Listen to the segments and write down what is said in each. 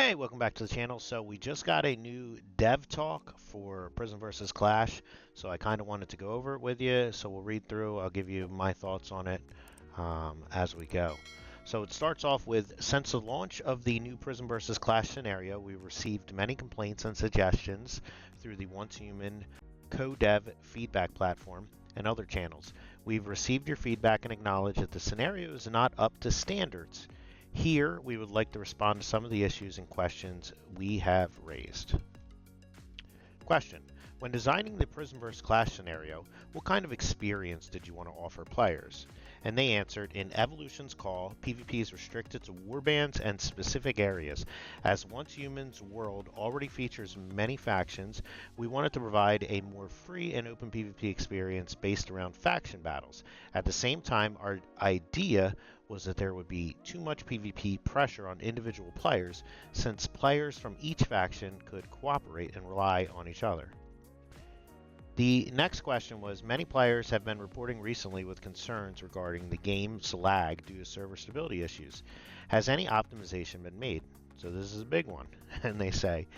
Hey, welcome back to the channel. So we just got a new dev talk for Prismverse Clash, so I kind of wanted to go over it with you. So we'll read through. I'll give you my thoughts on it as we go. So it starts off with, since the launch of the new Prismverse Clash scenario, we received many complaints and suggestions through the Once Human co-dev feedback platform and other channels. We've received your feedback and acknowledge that the scenario is not up to standards. Here, we would like to respond to some of the issues and questions we have raised. Question: when designing the Prismverse Clash scenario, what kind of experience did you want to offer players? And they answered, in Evolution's Call, PvP is restricted to warbands and specific areas. As Once Human's world already features many factions, we wanted to provide a more free and open PvP experience based around faction battles. At the same time, our idea was that there would be too much PvP pressure on individual players, since players from each faction could cooperate and rely on each other. The next question was, many players have been reporting recently with concerns regarding the game's lag due to server stability issues. Has any optimization been made? So this is a big one. And they say,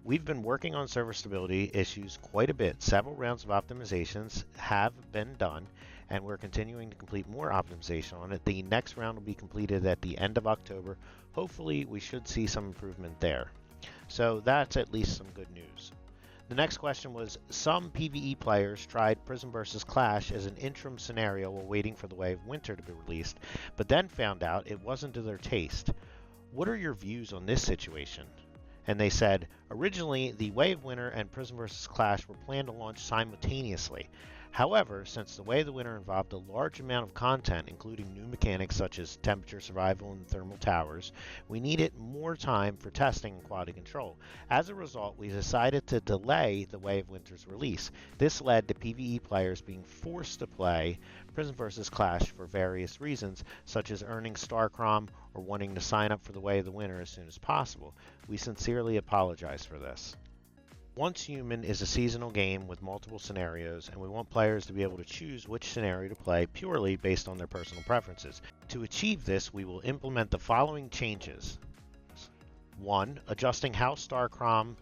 we've been working on server stability issues quite a bit. Several rounds of optimizations have been done, and we're continuing to complete more optimization on it. The next round will be completed at the end of October. Hopefully, we should see some improvement there. So that's at least some good news. The next question was, some PvE players tried Prismverse Clash as an interim scenario while waiting for the Way of Winter to be released, but then found out it wasn't to their taste. What are your views on this situation? And they said, originally, the Way of Winter and Prismverse Clash were planned to launch simultaneously. However, since the Way of the Winter involved a large amount of content, including new mechanics such as temperature survival and thermal towers, we needed more time for testing and quality control. As a result, we decided to delay the Way of Winter's release. This led to PvE players being forced to play Prismverse Clash for various reasons, such as earning Starchrom or wanting to sign up for the Way of the Winter as soon as possible. We sincerely apologize for this. Once Human is a seasonal game with multiple scenarios, and we want players to be able to choose which scenario to play purely based on their personal preferences. To achieve this, we will implement the following changes. 1. Adjusting how Starchrom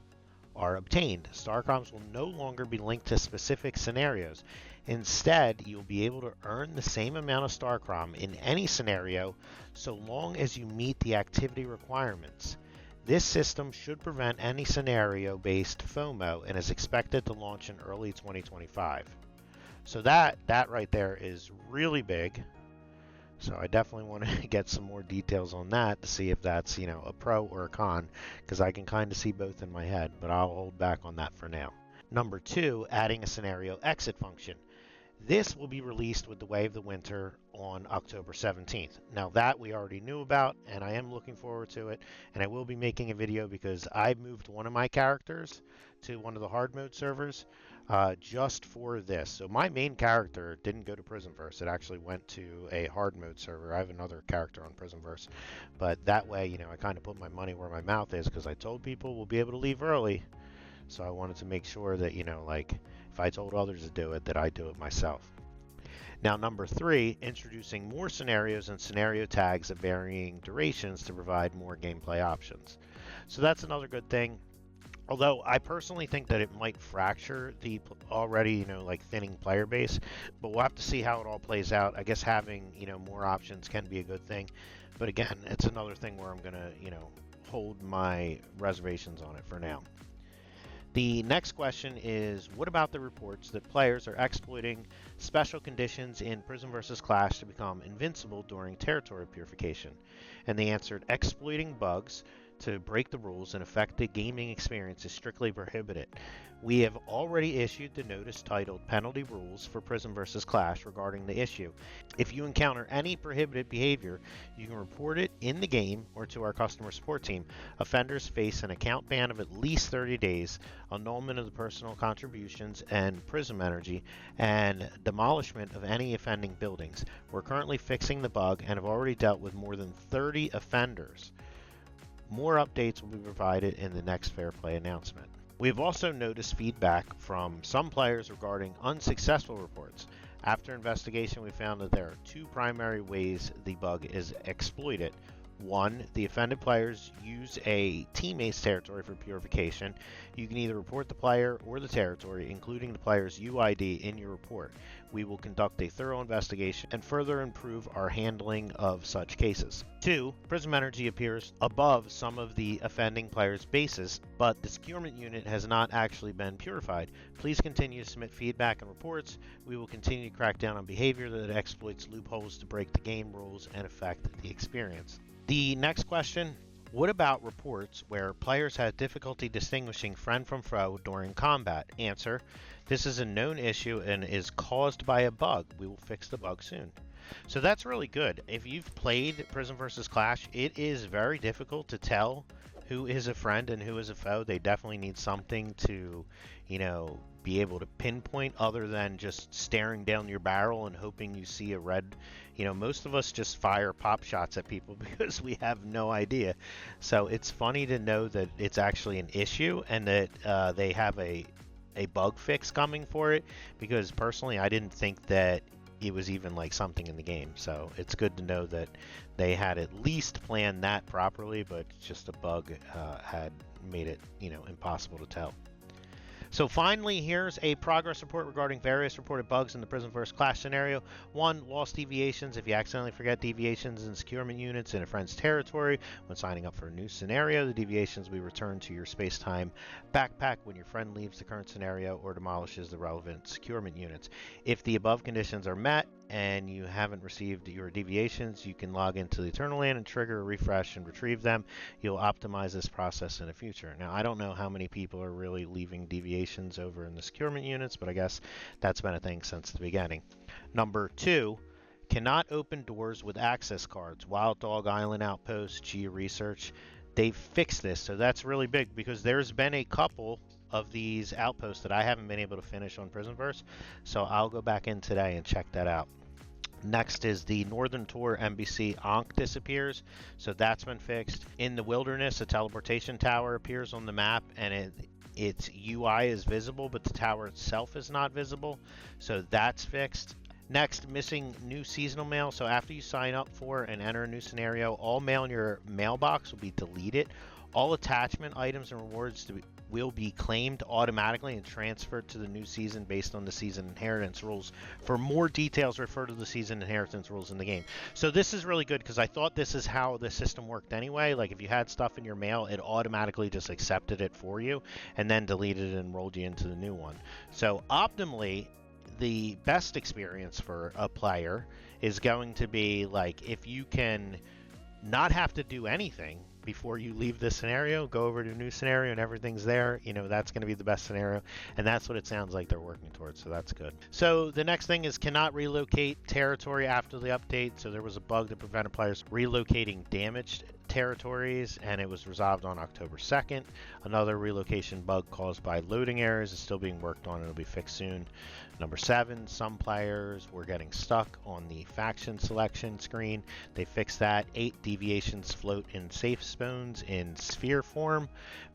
are obtained. Starchroms will no longer be linked to specific scenarios. Instead, you'll be able to earn the same amount of Starchrom in any scenario so long as you meet the activity requirements. This system should prevent any scenario-based FOMO and is expected to launch in early 2025. So that right there is really big. So I definitely want to get some more details on that to see if that's, a pro or a con, because I can kind of see both in my head, but I'll hold back on that for now. Number 2, adding a scenario exit function. This will be released with the Way of the Winter on October 17th. Now that we already knew about, and I am looking forward to it, and I will be making a video because I moved one of my characters to one of the hard mode servers just for this. So my main character didn't go to Prismverse. It actually went to a hard mode server. I have another character on Prismverse, but that way, I kind of put my money where my mouth is, because I told people we'll be able to leave early. So I wanted to make sure that, if I told others to do it, that I do it myself. Now, number 3, introducing more scenarios and scenario tags of varying durations to provide more gameplay options. So that's another good thing. Although I personally think that it might fracture the already, thinning player base, but we'll have to see how it all plays out. I guess having, more options can be a good thing. But again, it's another thing where I'm going to, hold my reservations on it for now. The next question is, what about the reports that players are exploiting special conditions in Prismverse Clash to become invincible during territory purification? And they answered, exploiting bugs to break the rules and affect the gaming experience is strictly prohibited. We have already issued the notice titled Penalty Rules for Prismverse Clash regarding the issue. If you encounter any prohibited behavior, you can report it in the game or to our customer support team. Offenders face an account ban of at least 30 days, annulment of the personal contributions and Prism energy, and demolishment of any offending buildings. We're currently fixing the bug and have already dealt with more than 30 offenders. More updates will be provided in the next Fair Play announcement. We have also noticed feedback from some players regarding unsuccessful reports. After investigation, we found that there are two primary ways the bug is exploited. 1. The offended players use a teammate's territory for purification. You can either report the player or the territory, including the player's UID, in your report. We will conduct a thorough investigation and further improve our handling of such cases. 2. Prism energy appears above some of the offending players' bases, but the securement unit has not actually been purified. Please continue to submit feedback and reports. We will continue to crack down on behavior that exploits loopholes to break the game rules and affect the experience. The next question: what about reports where players had difficulty distinguishing friend from foe during combat? Answer: this is a known issue and is caused by a bug. We will fix the bug soon. So that's really good. If you've played Prismverse Clash, it is very difficult to tell who is a friend and who is a foe. They definitely need something to, be able to pinpoint other than just staring down your barrel and hoping you see a red. Most of us just fire pop shots at people because we have no idea. So it's funny to know that it's actually an issue and that they have a bug fix coming for it, because personally I didn't think that it was even like something in the game. So it's good to know that they had at least planned that properly, but just a bug had made it, impossible to tell. So finally, here's a progress report regarding various reported bugs in the Prismverse Clash scenario. 1. Lost deviations. If you accidentally forget deviations in securement units in a friend's territory when signing up for a new scenario, the deviations will be returned to your space-time backpack when your friend leaves the current scenario or demolishes the relevant securement units. If the above conditions are met and you haven't received your deviations, you can log into the Eternalland and trigger a refresh and retrieve them. You'll optimize this process in the future. Now, I don't know how many people are really leaving deviations over in the securement units, but I guess that's been a thing since the beginning. Number 2, cannot open doors with access cards. Wild Dog Island Outpost, Geo Research, they've fixed this, so that's really big, because there's been a couple of these outposts that I haven't been able to finish on Prismverse, so I'll go back in today and check that out. Next is the Northern Tour NBC Ankh disappears, so that's been fixed. In the wilderness, a teleportation tower appears on the map, and its UI is visible, but the tower itself is not visible, so that's fixed. Next, missing new seasonal mail. So after you sign up for and enter a new scenario, all mail in your mailbox will be deleted. All attachment items and rewards will be claimed automatically and transferred to the new season based on the season inheritance rules. For more details, refer to the season inheritance rules in the game. So this is really good, because I thought this is how the system worked anyway. Like if you had stuff in your mail, it automatically just accepted it for you and then deleted it and rolled you into the new one. So optimally, the best experience for a player is going to be like if you can not have to do anything before you leave this scenario, go over to a new scenario and everything's there, that's going to be the best scenario, and that's what it sounds like they're working towards, so that's good. So the next thing is cannot relocate territory after the update. So there was a bug that prevented players relocating damaged territories, and it was resolved on October 2nd. Another relocation bug caused by loading errors is still being worked on. It'll be fixed soon. Number 7, some players were getting stuck on the faction selection screen. They fixed that. 8 deviations float in safe zones in sphere form,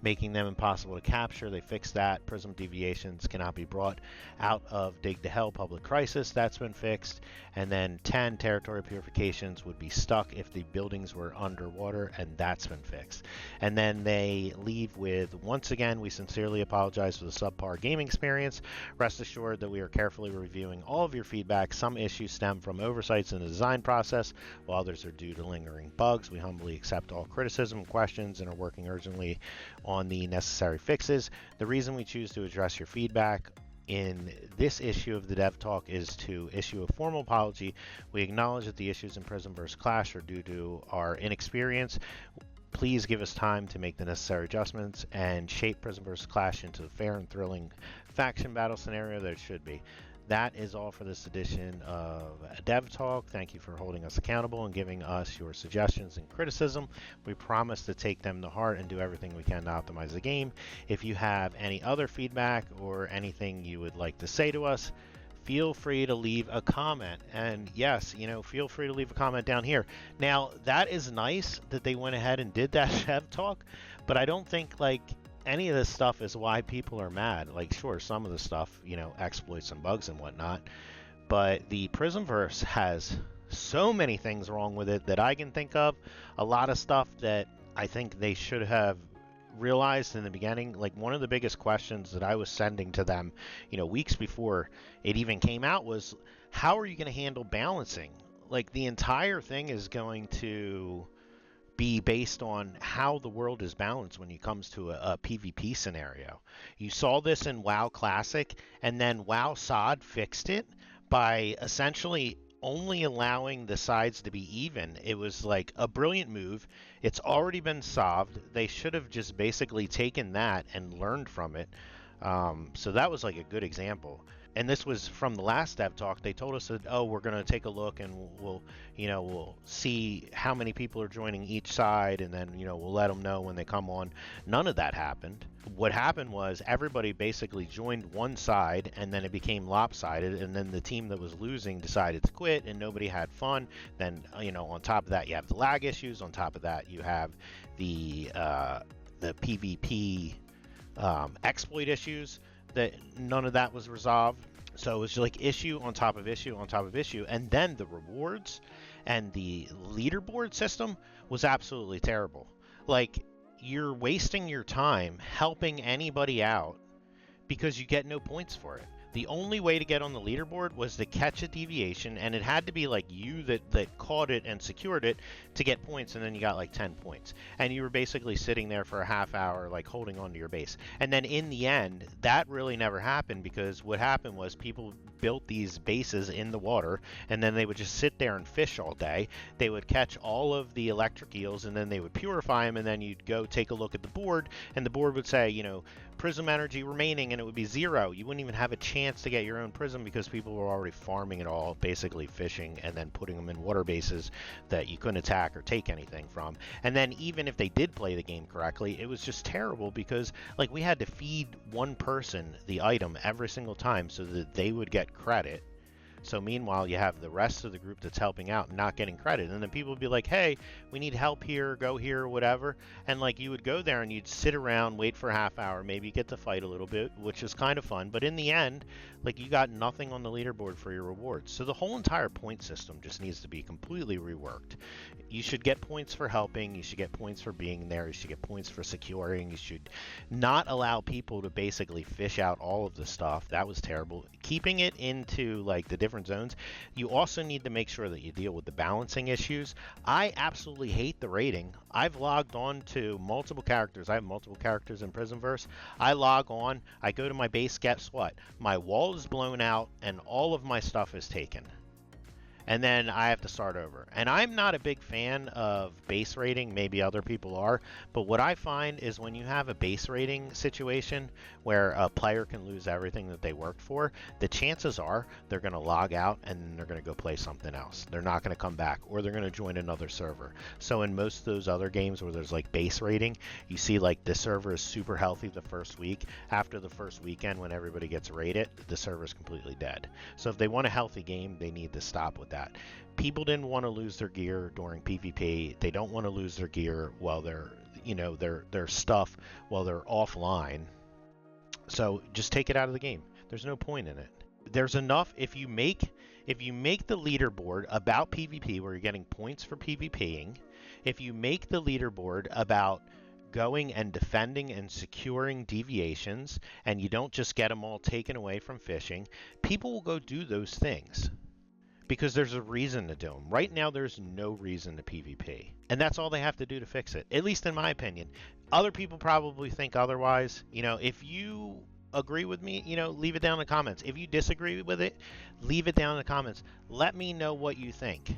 making them impossible to capture. They fixed that. Prism deviations cannot be brought out of Dig to Hell Public Crisis. That's been fixed. And then 10 territory purifications would be stuck if the buildings were underwater, and that's been fixed. And then they leave with, once again, we sincerely apologize for the subpar gaming experience. Rest assured that we are carefully reviewing all of your feedback. Some issues stem from oversights in the design process, while others are due to lingering bugs. We humbly accept all criticism and questions and are working urgently on the necessary fixes. The reason we choose to address your feedback in this issue of the Dev Talk is to issue a formal apology. We acknowledge that the issues in Prismverse Clash are due to our inexperience. Please give us time to make the necessary adjustments and shape Prismverse Clash into the fair and thrilling faction battle scenario that it should be. That is all for this edition of Dev Talk. Thank you for holding us accountable and giving us your suggestions and criticism. We promise to take them to heart and do everything we can to optimize the game. If you have any other feedback or anything you would like to say to us, feel free to leave a comment. And yes, feel free to leave a comment down here. Now, that is nice that they went ahead and did that Dev Talk, but I don't think any of this stuff is why people are mad. Sure, some of the stuff, exploits and bugs and whatnot, but the Prismverse has So many things wrong with it that I can think of. A lot of stuff that I think they should have realized in the beginning. Like one of the biggest questions that I was sending to them, weeks before it even came out was, how are you going to handle balancing? Like the entire thing is going to be based on how the world is balanced when it comes to a PvP scenario. You saw this in WoW Classic, and then WoW SOD fixed it by essentially only allowing the sides to be even. It was like a brilliant move. It's already been solved. They should have just basically taken that and learned from it. So that was like a good example. And this was from the last dev talk. They told us that, oh, we're going to take a look and we'll see how many people are joining each side, and then we'll let them know when they come on. None of that happened. What happened was everybody basically joined one side, and then it became lopsided, and then the team that was losing decided to quit, and nobody had fun. Then on top of that, you have the lag issues. On top of that, you have the PvP exploit issues. That none of that was resolved. So it was like issue on top of issue on top of issue. And then the rewards and the leaderboard system was absolutely terrible. Like, you're wasting your time helping anybody out because you get no points for it. The only way to get on the leaderboard was to catch a deviation, and it had to be like you that caught it and secured it to get points, and then you got like 10 points. And you were basically sitting there for a half hour, like holding onto your base. And then in the end, that really never happened, because what happened was people built these bases in the water, and then they would just sit there and fish all day. They would catch all of the electric eels, and then they would purify them, and then you'd go take a look at the board, and the board would say, prism energy remaining, and it would be 0. You wouldn't even have a chance to get your own prism because people were already farming it all, basically fishing and then putting them in water bases that you couldn't attack or take anything from. And then even if they did play the game correctly, it was just terrible because like we had to feed one person the item every single time so that they would get credit. So meanwhile, you have the rest of the group that's helping out not getting credit. And then people would be like, hey, we need help here, go here, whatever. And like you would go there and you'd sit around, wait for a half hour, maybe get to fight a little bit, which is kind of fun. But in the end, like you got nothing on the leaderboard for your rewards. So the whole entire point system just needs to be completely reworked. You should get points for helping. You should get points for being there. You should get points for securing. You should not allow people to basically fish out all of the stuff. That was terrible. Keeping it into like the different zones. You also need to make sure that you deal with the balancing issues. I absolutely hate the rating. I've logged on to multiple characters. I have multiple characters in Prismverse. I log on. I go to my base. Guess what? My wall is blown out and all of my stuff is taken. And then I have to start over. And I'm not a big fan of base rating. Maybe other people are. But what I find is when you have a base rating situation where a player can lose everything that they worked for, the chances are they're going to log out and they're going to go play something else. They're not going to come back, or they're going to join another server. So in most of those other games where there's like base rating, you see like the server is super healthy the first week. After the first weekend, when everybody gets rated, the server is completely dead. So if they want a healthy game, they need to stop with that. People didn't want to lose their gear during PvP. They don't want to lose their gear while they're, their stuff while they're offline. So just take it out of the game. There's no point in it. There's enough if you make the leaderboard about PvP where you're getting points for PvPing, if you make the leaderboard about going and defending and securing deviations, and you don't just get them all taken away from fishing, people will go do those things. Because there's a reason to do them. Right now, there's no reason to PvP. And that's all they have to do to fix it, at least in my opinion. Other people probably think otherwise. If you agree with me, leave it down in the comments. If you disagree with it, leave it down in the comments. Let me know what you think.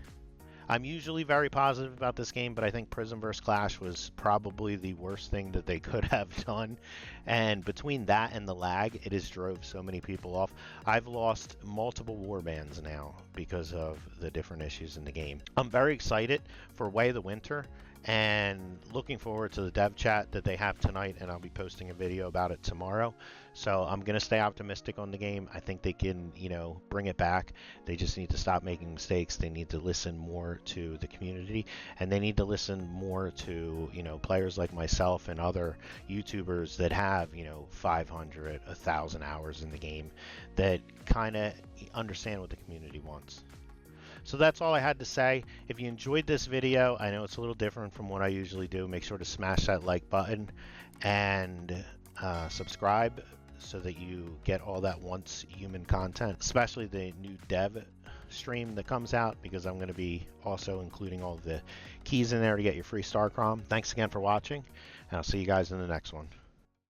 I'm usually very positive about this game, but I think Prismverse Clash was probably the worst thing that they could have done. And between that and the lag, it has drove so many people off. I've lost multiple warbands now because of the different issues in the game. I'm very excited for Way of the Winter and looking forward to the dev chat that they have tonight, and I'll be posting a video about it tomorrow. So I'm going to stay optimistic on the game. I think they can, bring it back. They just need to stop making mistakes. They need to listen more to the community, and they need to listen more to, players like myself and other YouTubers that have, 500, 1,000 hours in the game that kind of understand what the community wants. So that's all I had to say. If you enjoyed this video, I know it's a little different from what I usually do. Make sure to smash that like button and subscribe so that you get all that Once Human content, especially the new dev stream that comes out, because I'm going to be also including all the keys in there to get your free Starchrom. Thanks again for watching, and I'll see you guys in the next one.